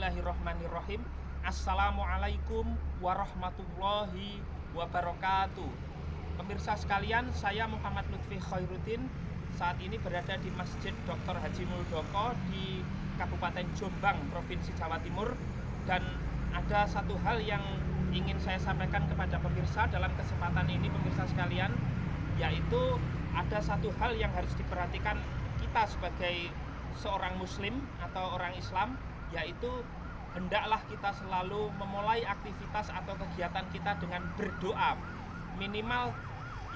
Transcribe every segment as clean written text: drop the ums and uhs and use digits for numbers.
Bismillahirrahmanirrahim. Assalamualaikum warahmatullahi wabarakatuh. Pemirsa sekalian, saya Muhammad Lutfi Khairuddin saat ini berada di Masjid Dr. Haji Muldoko di Kabupaten Jombang, Provinsi Jawa Timur. Dan ada satu hal yang ingin saya sampaikan kepada pemirsa dalam kesempatan ini, pemirsa sekalian, yaitu ada satu hal yang harus diperhatikan kita sebagai seorang muslim atau orang Islam, yaitu hendaklah kita selalu memulai aktivitas atau kegiatan kita dengan berdoa, minimal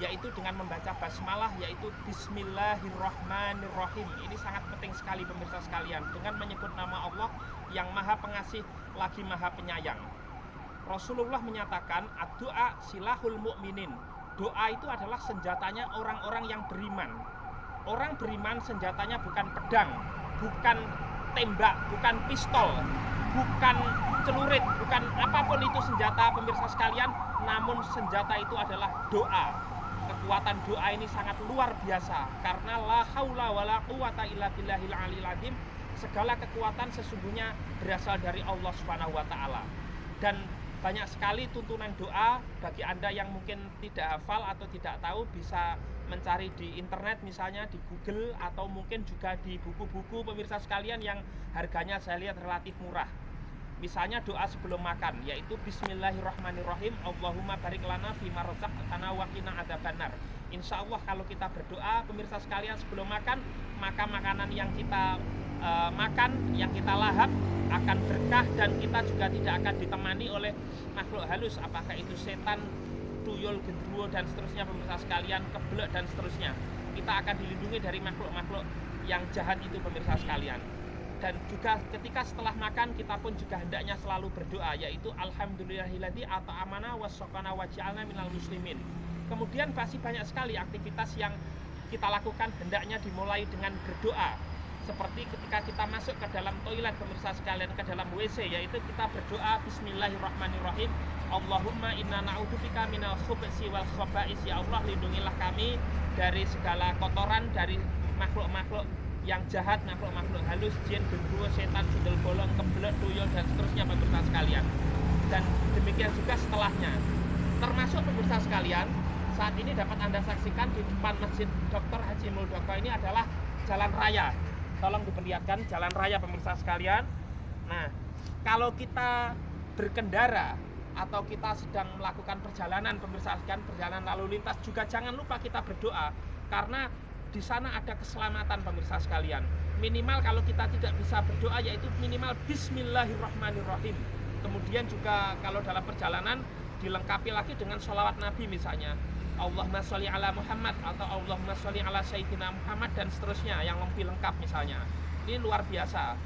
yaitu dengan membaca basmalah, yaitu Bismillahirrahmanirrahim. Ini sangat penting sekali pemirsa sekalian, dengan menyebut nama Allah yang Maha Pengasih lagi Maha Penyayang. Rasulullah menyatakan, ad-doa silahul mu'minin. Doa itu adalah senjatanya orang-orang yang beriman. Orang beriman senjatanya bukan pedang, bukan tembak, bukan pistol, bukan celurit, bukan apapun itu senjata pemirsa sekalian, namun senjata itu adalah doa. Kekuatan doa ini sangat luar biasa, karena la haula wala quwata illa billahil aliyil azim. Segala kekuatan sesungguhnya berasal dari Allah Subhanahu wa taala. Dan banyak sekali tuntunan doa. Bagi Anda yang mungkin tidak hafal atau tidak tahu, bisa mencari di internet, misalnya di Google, atau mungkin juga di buku-buku pemirsa sekalian yang harganya saya lihat relatif murah. Misalnya doa sebelum makan, yaitu Bismillahirrahmanirrahim, Allahumma barik lana fima razaqtana wa qina adzabannar. Insya Allah kalau kita berdoa pemirsa sekalian sebelum makan, maka makanan yang kita makan, yang kita lahap akan berkah, dan kita juga tidak akan ditemani oleh makhluk halus, apakah itu setan, tuyul, gendruwo, dan seterusnya pemirsa sekalian, keblek dan seterusnya. Kita akan dilindungi dari makhluk-makhluk yang jahat itu pemirsa sekalian. Dan juga ketika setelah makan, kita pun juga hendaknya selalu berdoa, yaitu alhamdulillahilladzi at'amana wassaqana waj'alna minal muslimin. Kemudian masih banyak sekali aktivitas yang kita lakukan hendaknya dimulai dengan berdoa. Seperti ketika kita masuk ke dalam toilet pemirsa sekalian, ke dalam WC, yaitu kita berdoa Bismillahirrahmanirrahim, Allahumma inna na'udzubika minal khubuthi wal khaba'is. Ya Allah, lindungilah kami dari segala kotoran, dari makhluk-makhluk yang jahat, makhluk-makhluk halus, jin, gendruwo, setan, sundel bolong, keblek, tuyul, dan seterusnya pemirsa sekalian. Dan demikian juga setelahnya. Termasuk pemirsa sekalian, saat ini dapat Anda saksikan di depan Masjid Dr. Haji Muldoko ini adalah jalan raya. Tolong diperlihatkan jalan raya pemirsa sekalian. Nah, kalau kita berkendara atau kita sedang melakukan perjalanan pemirsa sekalian, perjalanan lalu lintas, juga jangan lupa kita berdoa, karena di sana ada keselamatan pemirsa sekalian. Minimal kalau kita tidak bisa berdoa, yaitu minimal Bismillahirrahmanirrahim. Kemudian juga kalau dalam perjalanan dilengkapi lagi dengan sholawat Nabi, misalnya Allahumma sholli ala Muhammad atau Allahumma sholli ala Sayyidina Muhammad, dan seterusnya yang lebih lengkap misalnya. Ini luar biasa.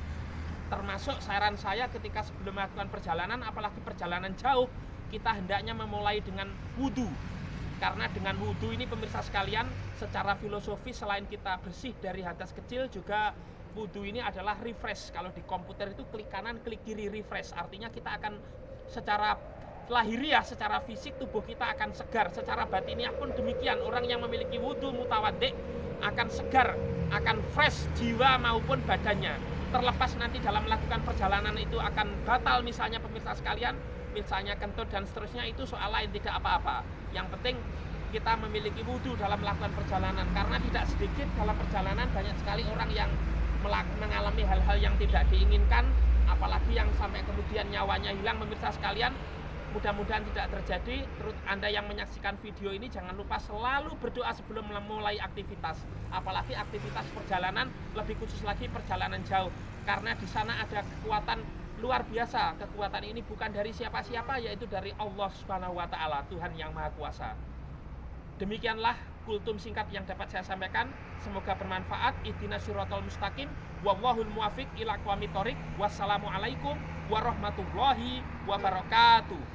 Termasuk saran saya ketika sebelum melakukan perjalanan, apalagi perjalanan jauh, kita hendaknya memulai dengan wudhu. Karena dengan wudhu ini pemirsa sekalian, secara filosofis selain kita bersih dari hadas kecil, juga wudhu ini adalah refresh. Kalau di komputer itu klik kanan, klik kiri, refresh. Artinya kita akan secara lahiriah, secara fisik tubuh kita akan segar. Secara batiniah pun demikian. Orang yang memiliki wudhu mutawaddi akan segar, akan fresh jiwa maupun badannya. Terlepas nanti dalam melakukan perjalanan itu akan batal misalnya pemirsa sekalian, misalnya kentut dan seterusnya, itu soal lain, tidak apa-apa. Yang penting kita memiliki wudhu dalam melakukan perjalanan. Karena tidak sedikit dalam perjalanan banyak sekali orang yang mengalami hal-hal yang tidak diinginkan, apalagi yang sampai kemudian nyawanya hilang pemirsa sekalian. Mudah-mudahan tidak terjadi. Terus Anda yang menyaksikan video ini jangan lupa selalu berdoa sebelum memulai aktivitas, apalagi aktivitas perjalanan, lebih khusus lagi perjalanan jauh, karena di sana ada kekuatan luar biasa. Kekuatan ini bukan dari siapa-siapa, yaitu dari Allah Subhanahu wa taala, Tuhan yang Maha Kuasa. Demikianlah kultum singkat yang dapat saya sampaikan. Semoga bermanfaat. Ihdinas siratal mustaqim, wallahul muwaffiq ila aqwamit thoriq. Wassalamualaikum warahmatullahi wabarakatuh.